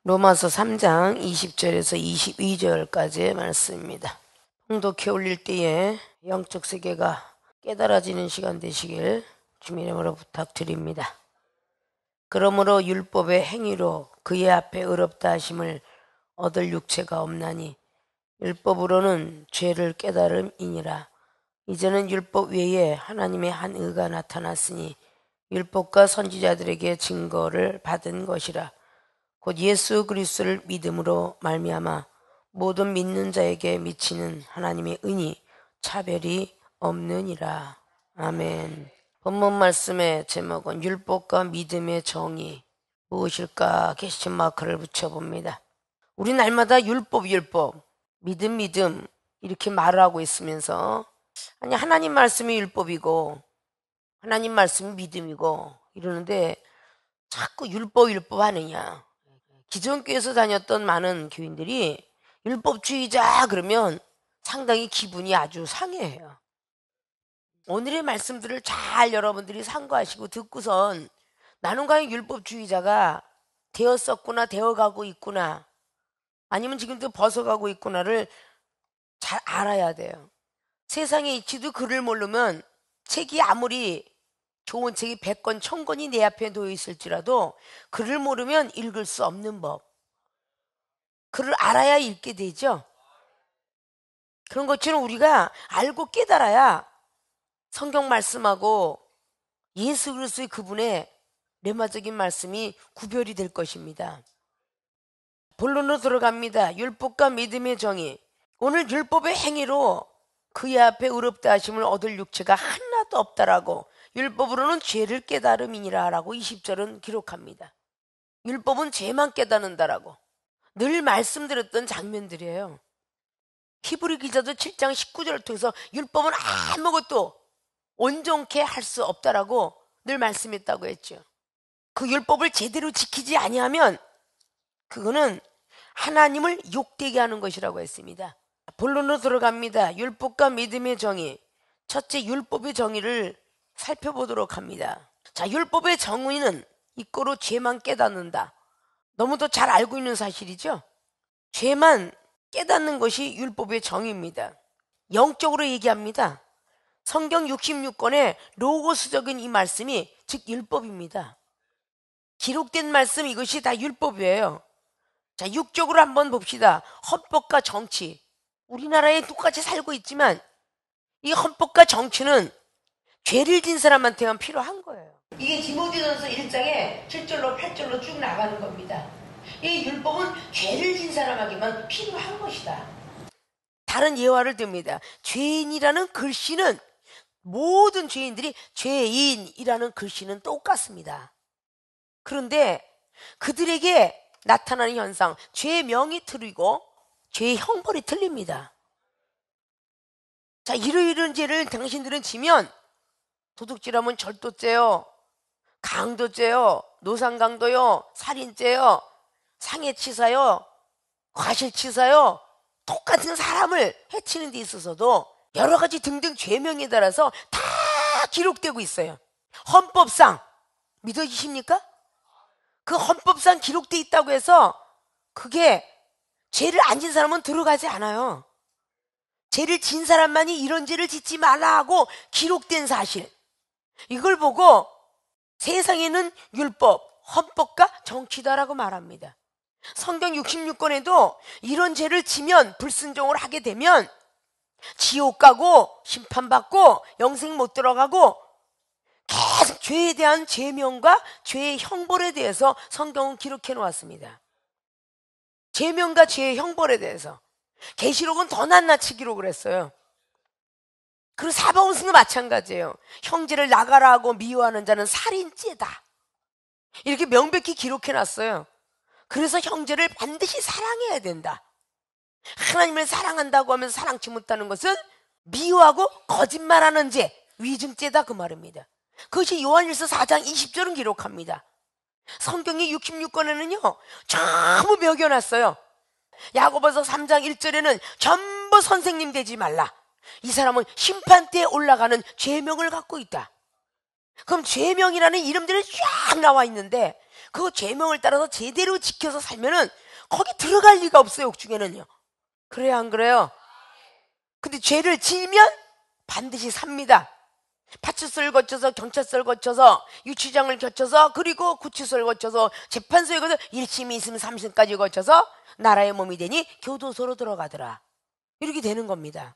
로마서 3장 20절에서 22절까지의 말씀입니다. 통독해 올릴 때에 영적 세계가 깨달아지는 시간 되시길 주님의 이름으로 부탁드립니다. 그러므로 율법의 행위로 그의 앞에 의롭다 하심을 얻을 육체가 없나니 율법으로는 죄를 깨달음이니라. 이제는 율법 외에 하나님의 한 의가 나타났으니 율법과 선지자들에게 증거를 받은 것이라. 곧 예수 그리스도를 믿음으로 말미암아 모든 믿는 자에게 미치는 하나님의 은이 차별이 없느니라. 아멘. 본문 말씀의 제목은 율법과 믿음의 정의 무엇일까 퀘스천 마크를 붙여봅니다. 우리 날마다 율법 믿음 이렇게 말을 하고 있으면서 아니 하나님 말씀이 율법이고 하나님 말씀이 믿음이고 이러는데 자꾸 율법 하느냐. 기존 교회에서 다녔던 많은 교인들이 율법주의자 그러면 상당히 기분이 아주 상해해요. 오늘의 말씀들을 잘 여러분들이 상고하시고 듣고선 나는 과연 율법주의자가 되었었구나, 되어가고 있구나, 아니면 지금도 벗어가고 있구나를 잘 알아야 돼요. 세상에 있지도 글을 모르면 책이 아무리 좋은 책이 100권, 1000권이 내 앞에 놓여 있을지라도 글을 모르면 읽을 수 없는 법. 글을 알아야 읽게 되죠. 그런 것처럼 우리가 알고 깨달아야 성경 말씀하고 예수 그리스도의 그분의 레마적인 말씀이 구별이 될 것입니다. 본론으로 들어갑니다. 율법과 믿음의 정의. 오늘 율법의 행위로 그의 앞에 의롭다 하심을 얻을 육체가 하나도 없다라고 율법으로는 죄를 깨달음이니라 라고 20절은 기록합니다. 율법은 죄만 깨닫는다라고 늘 말씀드렸던 장면들이에요. 히브리 기자도 7장 19절을 통해서 율법은 아무것도 온전케 할 수 없다라고 늘 말씀했다고 했죠. 그 율법을 제대로 지키지 아니하면 그거는 하나님을 욕되게 하는 것이라고 했습니다. 본론으로 들어갑니다. 율법과 믿음의 정의. 첫째, 율법의 정의를 살펴보도록 합니다. 자, 율법의 정의는 이꼬로 죄만 깨닫는다. 너무도 잘 알고 있는 사실이죠. 죄만 깨닫는 것이 율법의 정의입니다. 영적으로 얘기합니다. 성경 66권의 로고스적인 이 말씀이 즉 율법입니다. 기록된 말씀 이것이 다 율법이에요. 자, 육적으로 한번 봅시다. 헌법과 정치. 우리나라에 똑같이 살고 있지만 이 헌법과 정치는 죄를 진 사람한테만 필요한 거예요. 이게 디모데전서 1장에 7절로 8절로 쭉 나가는 겁니다. 이 율법은 죄를 진 사람에게만 필요한 것이다. 다른 예화를 듭니다. 죄인이라는 글씨는 모든 죄인들이 죄인이라는 글씨는 똑같습니다. 그런데 그들에게 나타나는 현상, 죄의 명이 틀리고 죄의 형벌이 틀립니다. 자, 이러이러한 죄를 당신들은 지면 도둑질하면 절도죄요, 강도죄요, 노상강도요, 살인죄요, 상해치사요, 과실치사요, 똑같은 사람을 해치는 데 있어서도 여러 가지 등등 죄명에 따라서 다 기록되고 있어요. 헌법상 믿어지십니까? 그 헌법상 기록되어 있다고 해서 그게 죄를 안 진 사람은 들어가지 않아요. 죄를 진 사람만이 이런 죄를 짓지 말라 하고 기록된 사실, 이걸 보고 세상에는 율법, 헌법과 정치다라고 말합니다. 성경 66권에도 이런 죄를 지면, 불순종을 하게 되면 지옥 가고 심판받고 영생 못 들어가고 계속 죄에 대한 죄명과 죄의 형벌에 대해서 성경은 기록해 놓았습니다. 죄명과 죄의 형벌에 대해서. 계시록은 더 낱낱이 기록을 했어요. 그리고 사바온서도 마찬가지예요. 형제를 나가라 하고 미워하는 자는 살인죄다, 이렇게 명백히 기록해 놨어요. 그래서 형제를 반드시 사랑해야 된다. 하나님을 사랑한다고 하면서 사랑치 못하는 것은 미워하고 거짓말하는 죄, 위증죄다 그 말입니다. 그것이 요한일서 4장 20절은 기록합니다. 성경의 66권에는요 전부 매겨놨어요. 야고보서 3장 1절에는 전부 선생님 되지 말라. 이 사람은 심판대에 올라가는 죄명을 갖고 있다. 그럼 죄명이라는 이름들이 쫙 나와 있는데 그 죄명을 따라서 제대로 지켜서 살면은 거기 들어갈 리가 없어요, 옥중에는요. 그래요, 안 그래요? 근데 죄를 지으면 반드시 삽니다. 파출소를 거쳐서, 경찰서를 거쳐서, 유치장을 거쳐서, 그리고 구치소를 거쳐서, 재판소에 거쳐서 1심, 2심, 3심까지 거쳐서 나라의 몸이 되니 교도소로 들어가더라. 이렇게 되는 겁니다.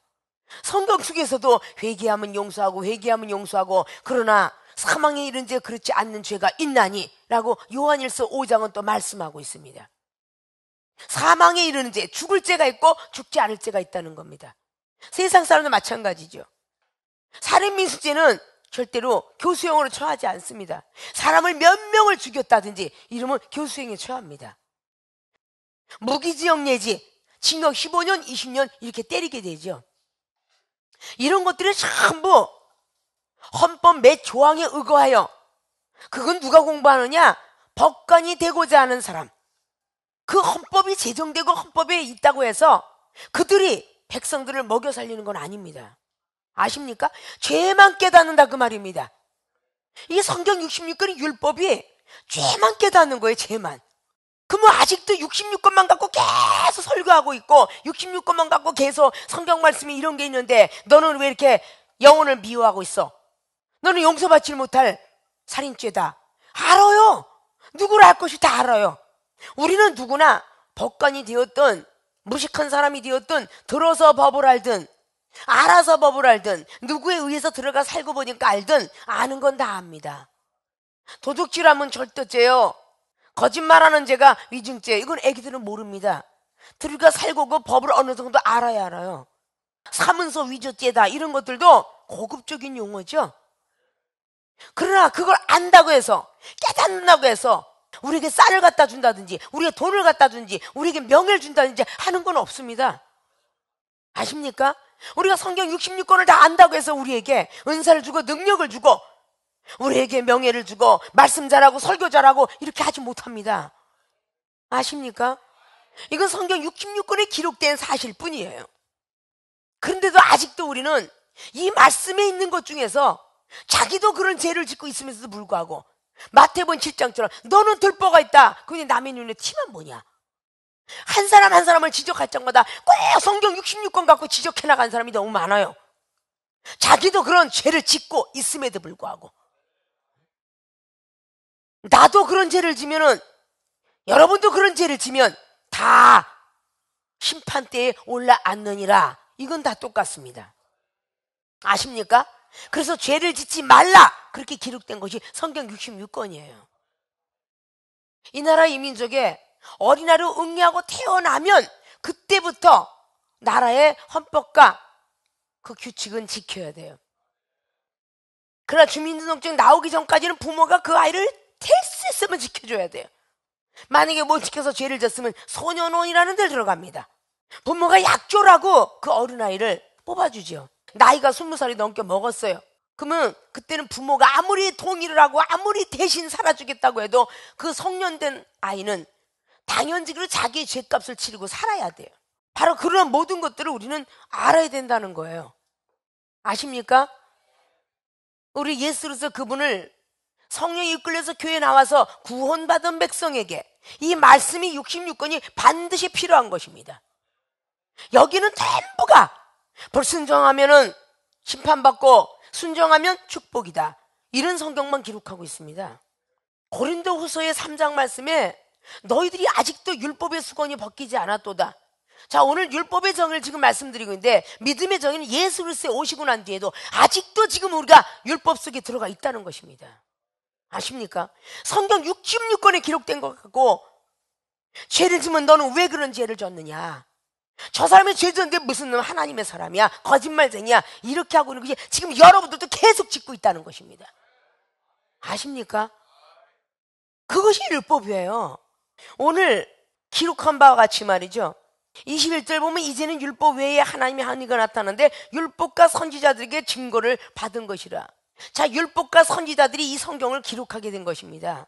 성경 속에서도 회개하면 용서하고 회개하면 용서하고, 그러나 사망에 이른 죄 그렇지 않는 죄가 있나니 라고 요한일서 5장은 또 말씀하고 있습니다. 사망에 이르는 죄, 죽을 죄가 있고 죽지 않을 죄가 있다는 겁니다. 세상 사람도 마찬가지죠. 살인미수죄는 절대로 교수형으로 처하지 않습니다. 사람을 몇 명을 죽였다든지 이러면 교수형에 처합니다. 무기징역 내지 징역 15년, 20년 이렇게 때리게 되죠. 이런 것들이 전부 헌법 몇 조항에 의거하여, 그건 누가 공부하느냐? 법관이 되고자 하는 사람. 그 헌법이 제정되고 헌법에 있다고 해서 그들이 백성들을 먹여 살리는 건 아닙니다. 아십니까? 죄만 깨닫는다 그 말입니다. 이 성경 66권의 율법이 죄만 깨닫는 거예요, 죄만. 그러면 아직도 66권만 갖고 계속 설교하고 있고 66권만 갖고 계속 성경 말씀이 이런 게 있는데 너는 왜 이렇게 영혼을 미워하고 있어? 너는 용서받지 못할 살인죄다. 알아요. 누구를 알 것이 다 알아요. 우리는 누구나 법관이 되었든 무식한 사람이 되었든 들어서 법을 알든 알아서 법을 알든 누구에 의해서 들어가 살고 보니까 알든 아는 건 다 압니다. 도둑질하면 절도죄요. 거짓말하는 죄가 위증죄. 이건 애기들은 모릅니다. 들어가 살고 그 법을 어느 정도 알아야 알아요. 사문서 위조죄다 이런 것들도 고급적인 용어죠. 그러나 그걸 안다고 해서, 깨닫는다고 해서 우리에게 쌀을 갖다 준다든지 우리에게 돈을 갖다 준다든지 우리에게 명예를 준다든지 하는 건 없습니다. 아십니까? 우리가 성경 66권을 다 안다고 해서 우리에게 은사를 주고 능력을 주고 우리에게 명예를 주고 말씀 잘하고 설교 잘하고 이렇게 하지 못합니다. 아십니까? 이건 성경 66권에 기록된 사실뿐이에요. 그런데도 아직도 우리는 이 말씀에 있는 것 중에서 자기도 그런 죄를 짓고 있으면서도 불구하고 마태복음 7장처럼 너는 들보가 있다. 근데 남의 눈에 티만 보냐? 한 사람 한 사람을 지적할 때마다 꼭 성경 66권 갖고 지적해 나간 사람이 너무 많아요. 자기도 그런 죄를 짓고 있음에도 불구하고. 나도 그런 죄를 지면은, 여러분도 그런 죄를 지면 다 심판대에 올라앉느니라. 이건 다 똑같습니다. 아십니까? 그래서 죄를 짓지 말라 그렇게 기록된 것이 성경 66권이에요. 이 나라 이 민족에 어린아이로 응애하고 태어나면 그때부터 나라의 헌법과 그 규칙은 지켜야 돼요. 그러나 주민등록증 나오기 전까지는 부모가 그 아이를 될 수 있으면 지켜줘야 돼요. 만약에 못 지켜서 죄를 졌으면 소년원이라는 데를 들어갑니다. 부모가 약조라고 그 어린아이를 뽑아주죠. 나이가 20살이 넘게 먹었어요. 그러면 그때는 부모가 아무리 동의를 하고 아무리 대신 살아주겠다고 해도 그 성년된 아이는 당연직으로 자기의 죄값을 치르고 살아야 돼요. 바로 그런 모든 것들을 우리는 알아야 된다는 거예요. 아십니까? 우리 예수로서 그분을 성령이 이끌려서 교회에 나와서 구원받은 백성에게 이 말씀이 66권이 반드시 필요한 것입니다. 여기는 전부가 불순종하면은 심판받고 순종하면 축복이다. 이런 성경만 기록하고 있습니다. 고린도후서의 3장 말씀에 너희들이 아직도 율법의 수건이 벗기지 않았도다. 자, 오늘 율법의 정의를 지금 말씀드리고 있는데 믿음의 정의는 예수 그리스도에 오시고 난 뒤에도 아직도 지금 우리가 율법 속에 들어가 있다는 것입니다. 아십니까? 성경 66권에 기록된 것 같고 죄를 지면 너는 왜 그런 죄를 졌느냐? 저 사람이 죄 졌는데 무슨 놈 하나님의 사람이야? 거짓말쟁이야? 이렇게 하고 있는 것이 지금 여러분들도 계속 짓고 있다는 것입니다. 아십니까? 그것이 율법이에요. 오늘 기록한 바와 같이 말이죠. 21절 보면 이제는 율법 외에 하나님의 한의가 나타나는데 율법과 선지자들에게 증거를 받은 것이라. 자, 율법과 선지자들이 이 성경을 기록하게 된 것입니다.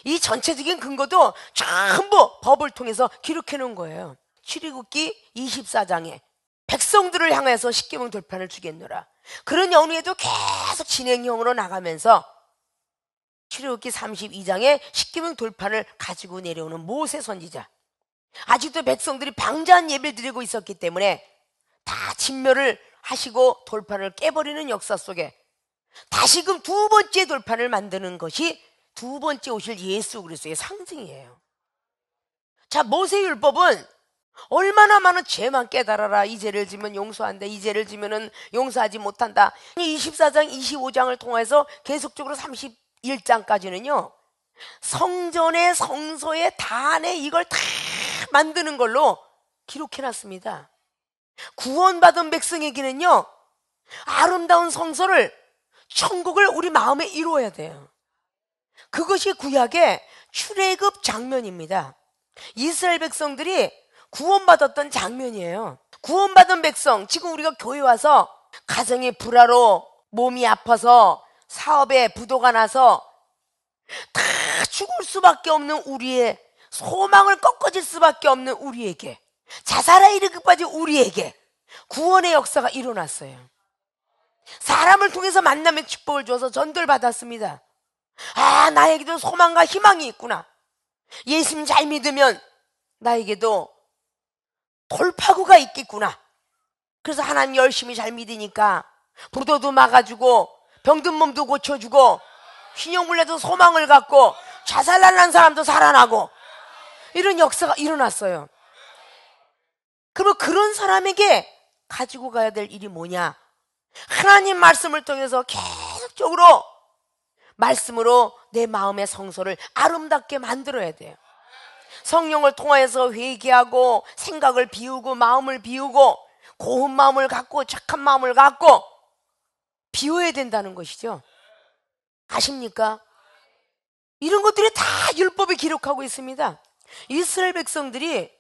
이 전체적인 근거도 전부 법을 통해서 기록해 놓은 거예요. 출애굽기 24장에 백성들을 향해서 십계명 돌판을 주겠노라. 그런 연후에도 계속 진행형으로 나가면서 출애굽기 32장에 십계명 돌판을 가지고 내려오는 모세 선지자. 아직도 백성들이 방자한 예배를 드리고 있었기 때문에 다 진멸을 하시고 돌판을 깨버리는 역사 속에 다시금 두 번째 돌판을 만드는 것이 두 번째 오실 예수 그리스도의 상징이에요. 자, 모세율법은 얼마나 많은 죄만 깨달아라. 이 죄를 지면 용서한다. 이 죄를 지면은 용서하지 못한다. 24장, 25장을 통해서 계속적으로 31장까지는요. 성전의 성소의 단에 이걸 다 만드는 걸로 기록해놨습니다. 구원받은 백성에게는요. 아름다운 성소를 천국을 우리 마음에 이루어야 돼요. 그것이 구약의 출애굽 장면입니다. 이스라엘 백성들이 구원받았던 장면이에요. 구원받은 백성, 지금 우리가 교회 와서 가정의 불화로 몸이 아파서 사업에 부도가 나서 다 죽을 수밖에 없는 우리의 소망을 꺾어질 수밖에 없는 우리에게, 자살에 이르기까지 우리에게 구원의 역사가 일어났어요. 사람을 통해서 만남의 축복을 줘서 전도를 받았습니다. 아, 나에게도 소망과 희망이 있구나. 예수님 잘 믿으면 나에게도 돌파구가 있겠구나. 그래서 하나님 열심히 잘 믿으니까 부도도 막아주고 병든 몸도 고쳐주고 신용불내도 소망을 갖고 자살난 사람도 살아나고 이런 역사가 일어났어요. 그러면 그런 사람에게 가지고 가야 될 일이 뭐냐? 하나님 말씀을 통해서 계속적으로 말씀으로 내 마음의 성소를 아름답게 만들어야 돼요. 성령을 통해서 회개하고 생각을 비우고 마음을 비우고 고운 마음을 갖고 착한 마음을 갖고 비워야 된다는 것이죠. 아십니까? 이런 것들이 다 율법에 기록하고 있습니다. 이스라엘 백성들이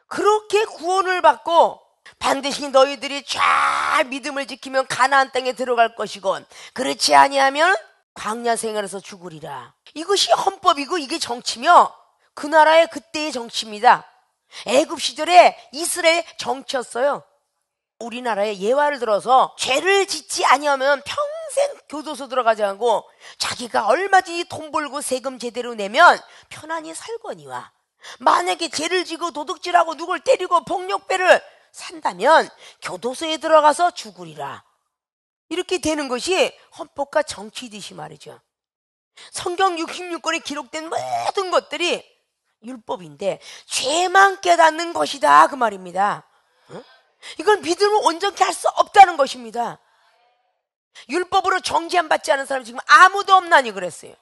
그렇게 구원을 받고 반드시 너희들이 잘 믿음을 지키면 가나안 땅에 들어갈 것이건 그렇지 아니하면 광야 생활에서 죽으리라. 이것이 헌법이고 이게 정치며 그 나라의 그때의 정치입니다. 애굽 시절에 이스라엘 정치였어요. 우리나라의 예화를 들어서 죄를 짓지 아니하면 평생 교도소 들어가지 않고 자기가 얼마든지 돈 벌고 세금 제대로 내면 편안히 살거니와 만약에 죄를 지고 도둑질하고 누굴 때리고 폭력배를 산다면 교도소에 들어가서 죽으리라. 이렇게 되는 것이 헌법과 정치이듯이 말이죠. 성경 66권에 기록된 모든 것들이 율법인데 죄만 깨닫는 것이다 그 말입니다. 이건 믿음을 온전히 할 수 없다는 것입니다. 율법으로 정죄 안 받지 않은 사람이 지금 아무도 없나니 그랬어요.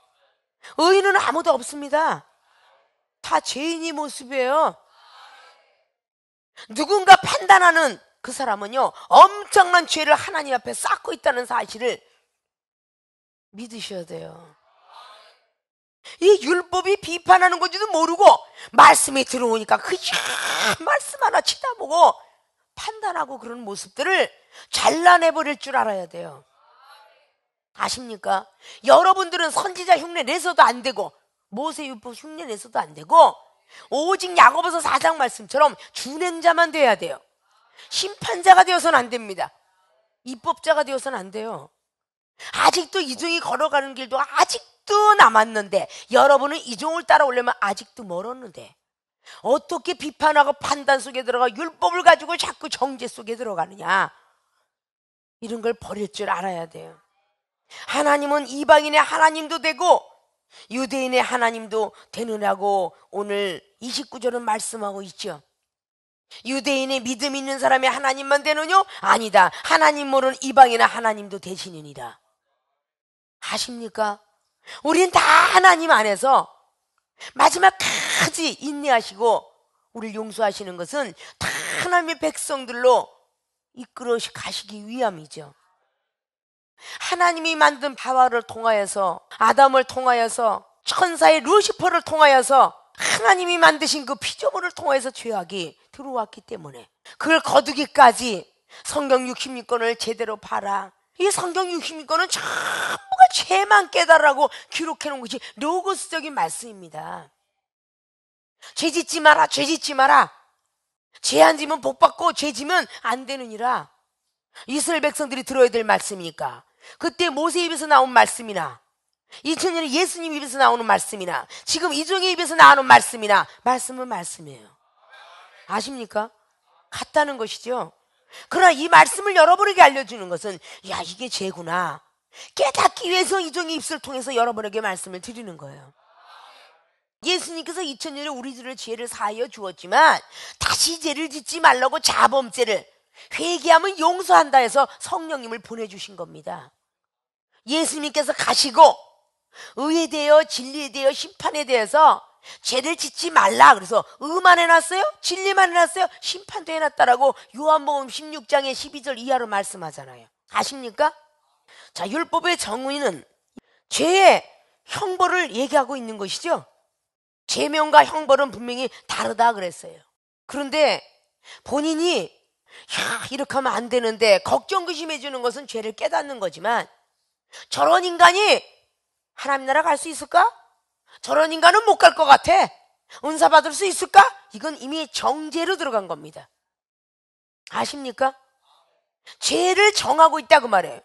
의인은 아무도 없습니다. 다 죄인의 모습이에요. 누군가 판단하는 그 사람은요 엄청난 죄를 하나님 앞에 쌓고 있다는 사실을 믿으셔야 돼요. 이 율법이 비판하는 건지도 모르고 말씀이 들어오니까 그저 말씀 하나 치다보고 판단하고 그런 모습들을 잘라내버릴 줄 알아야 돼요. 아십니까? 여러분들은 선지자 흉내 내서도 안 되고 모세율법 흉내 내서도 안 되고 오직 야고보서 4장 말씀처럼 준행자만 돼야 돼요. 심판자가 되어서는 안 됩니다. 입법자가 되어서는 안 돼요. 아직도 이종이 걸어가는 길도 아직도 남았는데 여러분은 이종을 따라오려면 아직도 멀었는데 어떻게 비판하고 판단 속에 들어가 율법을 가지고 자꾸 정죄 속에 들어가느냐. 이런 걸 버릴 줄 알아야 돼요. 하나님은 이방인의 하나님도 되고 유대인의 하나님도 되느라고 오늘 29절은 말씀하고 있죠. 유대인의 믿음 있는 사람의 하나님만 되느뇨? 아니다. 하나님 모르는 이방인의 하나님도 되시느니라. 아십니까? 우린 다 하나님 안에서 마지막까지 인내하시고 우리를 용서하시는 것은 다 하나님의 백성들로 이끌어 가시기 위함이죠. 하나님이 만든 하와를 통하여서 아담을 통하여서 천사의 루시퍼를 통하여서 하나님이 만드신 그 피조물을 통해서 죄악이 들어왔기 때문에 그걸 거두기까지 성경 66권을 제대로 봐라. 이 성경 66권은 전부가 죄만 깨달으라고 기록해 놓은 것이 로고스적인 말씀입니다. 죄 짓지 마라, 죄 짓지 마라. 죄 안 지면 복 받고 죄 지면 안 되느니라. 이스라엘 백성들이 들어야 될 말씀이니까 그때 모세 입에서 나온 말씀이나 2000년에 예수님 입에서 나오는 말씀이나 지금 이종의 입에서 나오는 말씀이나 말씀은 말씀이에요. 아십니까? 같다는 것이죠. 그러나 이 말씀을 여러분에게 알려주는 것은 야, 이게 죄구나 깨닫기 위해서 이종의 입술을 통해서 여러분에게 말씀을 드리는 거예요. 예수님께서 2000년에 우리들의 죄를 사하여 주었지만 다시 죄를 짓지 말라고 자범죄를 회개하면 용서한다 해서 성령님을 보내주신 겁니다. 예수님께서 가시고 의에 대하여 진리에 대하여 심판에 대해서 죄를 짓지 말라 그래서 의만 해놨어요? 진리만 해놨어요? 심판도 해놨다라고 요한복음 16장의 12절 이하로 말씀하잖아요. 아십니까? 자, 율법의 정의는 죄의 형벌을 얘기하고 있는 것이죠. 죄명과 형벌은 분명히 다르다 그랬어요. 그런데 본인이 야, 이렇게 하면 안 되는데 걱정 의심해 주는 것은 죄를 깨닫는 거지만 저런 인간이 하나님 나라 갈 수 있을까? 저런 인간은 못 갈 것 같아. 은사 받을 수 있을까? 이건 이미 정죄로 들어간 겁니다. 아십니까? 죄를 정하고 있다 그 말이에요.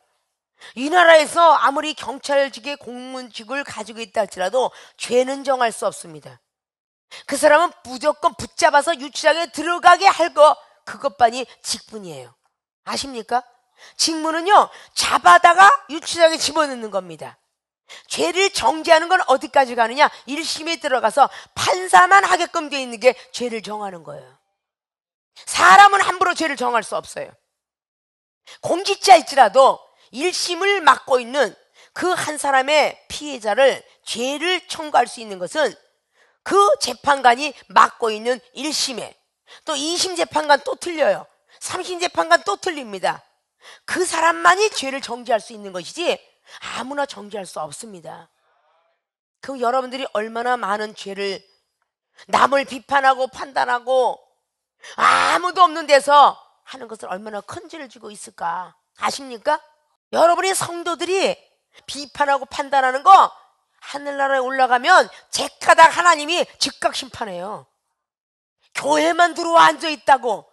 이 나라에서 아무리 경찰직의 공무직을 가지고 있다 할지라도 죄는 정할 수 없습니다. 그 사람은 무조건 붙잡아서 유치장에 들어가게 할 거 그것만이 직분이에요. 아십니까? 직무는요 잡아다가 유치장에 집어넣는 겁니다. 죄를 정죄하는 건 어디까지 가느냐? 1심에 들어가서 판사만 하게끔 되어 있는 게 죄를 정하는 거예요. 사람은 함부로 죄를 정할 수 없어요. 공직자일지라도 1심을 맡고 있는 그 한 사람의 피해자를 죄를 청구할 수 있는 것은 그 재판관이 맡고 있는 1심에 또 2심 재판관 또 틀려요. 3심 재판관 또 틀립니다. 그 사람만이 죄를 정죄할 수 있는 것이지 아무나 정죄할 수 없습니다. 그럼 여러분들이 얼마나 많은 죄를 남을 비판하고 판단하고 아무도 없는 데서 하는 것을 얼마나 큰 죄를 지고 있을까 아십니까? 여러분의 성도들이 비판하고 판단하는 거 하늘나라에 올라가면 제가닥 하나님이 즉각 심판해요. 교회만 들어와 앉아있다고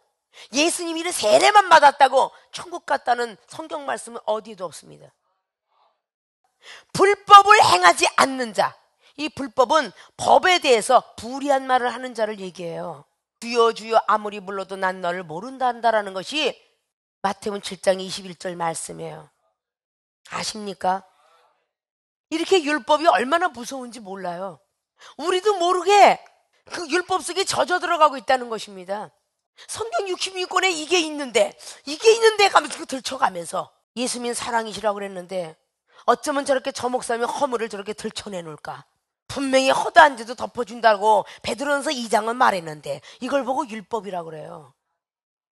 예수님 이런 세례만 받았다고 천국 갔다는 성경 말씀은 어디에도 없습니다. 불법을 행하지 않는 자, 이 불법은 법에 대해서 불의한 말을 하는 자를 얘기해요. 주여 주여 아무리 불러도 난 너를 모른다 한다라는 것이 마태복음 7장 21절 말씀이에요. 아십니까? 이렇게 율법이 얼마나 무서운지 몰라요. 우리도 모르게 그 율법 속에 젖어 들어가고 있다는 것입니다. 성경 66권에 이게 있는데 가면서 그 들춰가면서 예수님 사랑이시라고 그랬는데 어쩌면 저렇게 저 목사님이 허물을 저렇게 들춰내놓을까? 분명히 허다한 죄도 덮어준다고 베드로전서 2장은 말했는데 이걸 보고 율법이라고 그래요.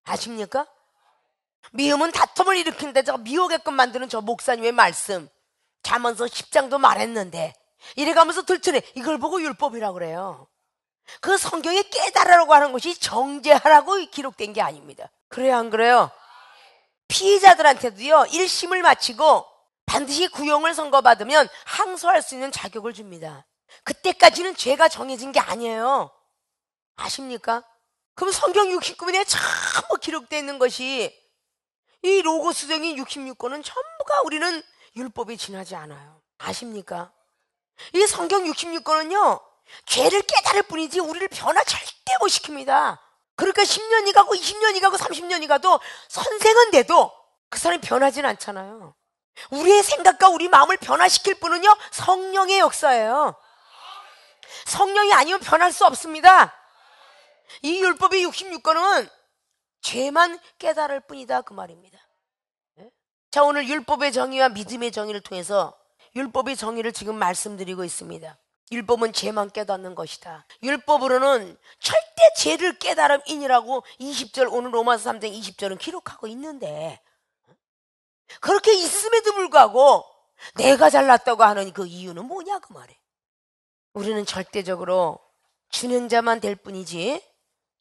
아십니까? 미움은 다툼을 일으키는데 저 미우게끔 만드는 저 목사님의 말씀 잠언서 10장도 말했는데 이래가면서 들춰내 이걸 보고 율법이라고 그래요. 그 성경에 깨달으라고 하는 것이 정죄하라고 기록된 게 아닙니다. 그래요 안 그래요? 피해자들한테도요 1심을 마치고 반드시 구형을 선고받으면 항소할 수 있는 자격을 줍니다. 그때까지는 죄가 정해진 게 아니에요. 아십니까? 그럼 성경 69권에 전부 기록되어 있는 것이 이 로고스적인 66권은 전부가 우리는 율법에 지나지 않아요. 아십니까? 이 성경 66권은요 죄를 깨달을 뿐이지 우리를 변화 절대 못 시킵니다. 그러니까 10년이 가고 20년이 가고 30년이 가도 선생은 돼도 그 사람이 변하진 않잖아요. 우리의 생각과 우리 마음을 변화시킬 분은요 성령의 역사예요. 성령이 아니면 변할 수 없습니다. 이 율법의 66권은 죄만 깨달을 뿐이다 그 말입니다. 자, 오늘 율법의 정의와 믿음의 정의를 통해서 율법의 정의를 지금 말씀드리고 있습니다. 율법은 죄만 깨닫는 것이다. 율법으로는 절대 죄를 깨달음인이라고 20절 오늘 로마서 3장 20절은 기록하고 있는데 그렇게 있음에도 불구하고 내가 잘났다고 하는 그 이유는 뭐냐 그 말이에요. 우리는 절대적으로 준행자만 될 뿐이지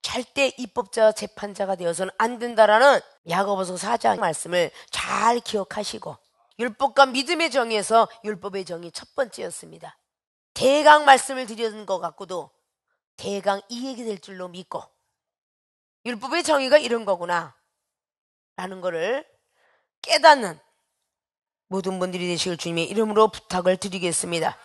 절대 입법자와 재판자가 되어서는 안 된다라는 야고보서 4장 말씀을 잘 기억하시고 율법과 믿음의 정의에서 율법의 정의 첫 번째였습니다. 대강 말씀을 드리는 것 같고도 대강 이익이 될 줄로 믿고 율법의 정의가 이런 거구나 라는 거를 깨닫는 모든 분들이 되시길 주님의 이름으로 부탁을 드리겠습니다.